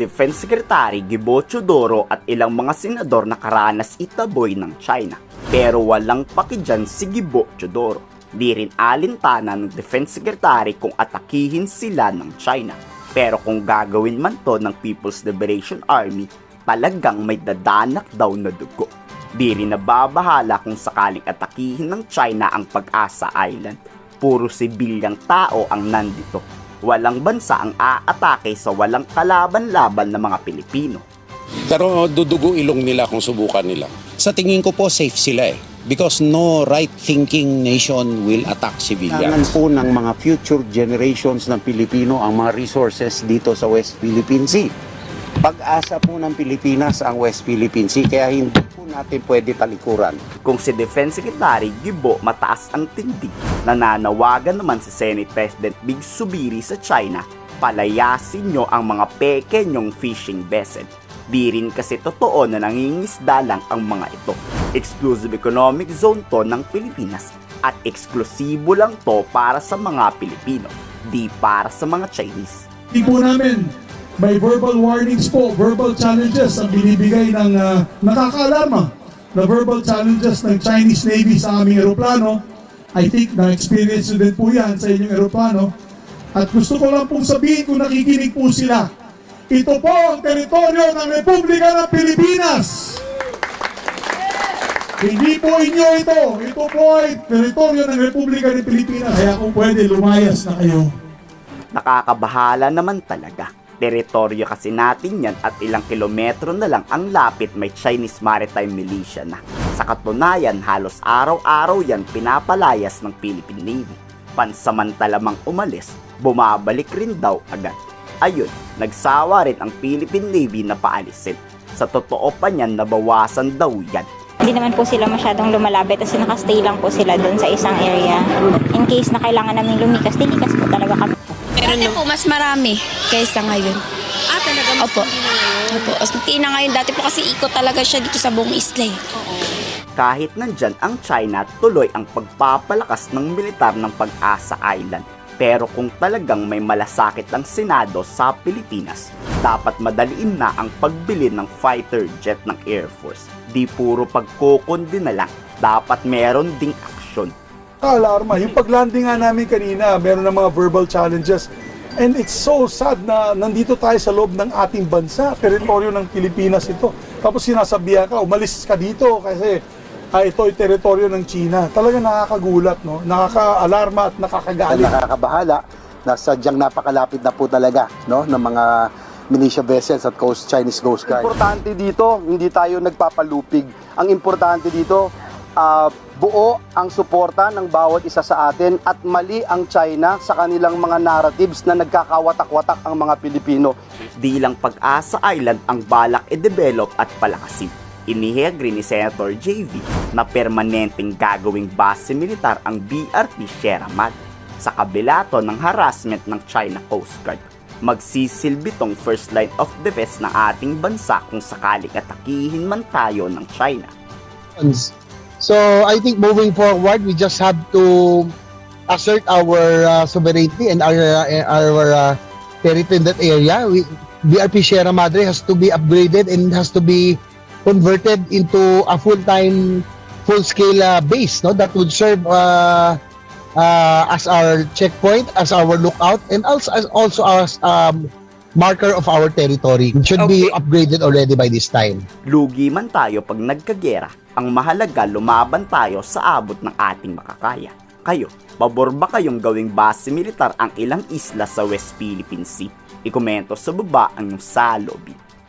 Defense Secretary Gibo Teodoro at ilang mga senador na karanas itaboy ng China. Pero walang pakidyan si Gibo Teodoro. Di rin alintana ng Defense Secretary kung atakihin sila ng China. Pero kung gagawin man to ng People's Liberation Army, talagang may dadanak daw na dugo. Di rin nababahala kung sakaling atakihin ng China ang Pag-asa Island. Puro sibilyang tao ang nandito. Walang bansa ang aatake sa walang kalaban-laban ng mga Pilipino. Pero dudugo ilong nila kung subukan nila. Sa tingin ko po safe sila because no right-thinking nation will attack civilians. Kailangan po ng mga future generations ng Pilipino ang mga resources dito sa West Philippine Sea. Pag-asa po ng Pilipinas ang West Philippine Sea, kaya hindi po natin pwede talikuran. Kung si Defense Secretary Gibo mataas ang tindig, nananawagan naman si Senate President Big Subiri sa China, palayasin nyo ang mga peke nyong fishing vessel. Di rin kasi totoo na nangingisda lang ang mga ito. Exclusive economic zone to ng Pilipinas at eksklusibo lang to para sa mga Pilipino, di para sa mga Chinese. Hindi po namin may verbal warnings po, verbal challenges ang binibigay ng nakakaalarma na verbal challenges ng Chinese Navy sa aming eroplano. I think na-experience din po yan sa inyong eroplano. At gusto ko lang pong sabihin kung nakikinig po sila, ito po ang teritoryo ng Republika ng Pilipinas. Hindi po inyo ito. Ito po ay teritoryo ng Republika ng Pilipinas. Kaya kung pwede, lumayas na kayo. Nakakabahala naman talaga. Teritoryo kasi natin yan at ilang kilometro na lang ang lapit may Chinese Maritime Militia na. Sa katunayan, halos araw-araw yan pinapalayas ng Philippine Navy. Pansamantala mang umalis, bumabalik rin daw agad. Ayun, nagsawa rin ang Philippine Navy na paalisin. Sa totoo pa niyan, nabawasan daw yan. Hindi naman po sila masyadong lumalapit kasi nakastay lang po sila doon sa isang area. In case na kailangan namin lumikas, tilikas po talaga kami. Dati po mas marami kaysa ngayon. Talaga mas Opo. hindi na ngayon? Opo, mas na ngayon. Dati po kasi ikot talaga siya dito sa buong isla. Oo. Kahit nandyan ang China, tuloy ang pagpapalakas ng militar ng Pag-asa Island. Pero kung talagang may malasakit ang Senado sa Pilipinas, dapat madaliin na ang pagbili ng fighter jet ng Air Force. Di puro pagkukundi na lang, dapat meron ding aksyon. Alarma, yung paglanding nga namin kanina, meron ng mga verbal challenges. And it's so sad na nandito tayo sa loob ng ating bansa, teritoryo ng Pilipinas ito. Tapos sinasabihan ka, umalis ka dito kasi ito ay teritoryo ng China. Talaga nakakagulat, no? Nakaka-alarma at nakakagalit. Nakakabahala na sadyang napakalapit na po talaga, no, ng mga militia vessels at Chinese Coast Guard. Importante dito, hindi tayo nagpapalupig. Ang importante dito, buo ang suporta ng bawat isa sa atin at mali ang China sa kanilang mga narratives na nagkakawatak-watak ang mga Pilipino. Di lang Pag-asa Island ang balak i-develop at palakasin. Inihagri ni Senator JV na permanenteng gagawing base militar ang BRP Sierra Madre sa kabila to ng harassment ng China Coast Guard. Magsisilbi tong first line of defense ng ating bansa kung sakaling atakihin man tayo ng China. So I think moving forward, we just have to assert our sovereignty and our territory in that area. BRP Sierra Madre has to be upgraded and has to be converted into a full-time, full-scale base, no, that would serve as our checkpoint, as our lookout, and also as marker of our territory. It should be upgraded already by this time. Lugi man tayo pag nagkagera, ang mahalaga lumaban tayo sa abot ng ating makakaya. Kayo, pabor ba kayong gawing base militar ang ilang isla sa West Philippine Sea? Ikomento sa baba ang iyong saloobin.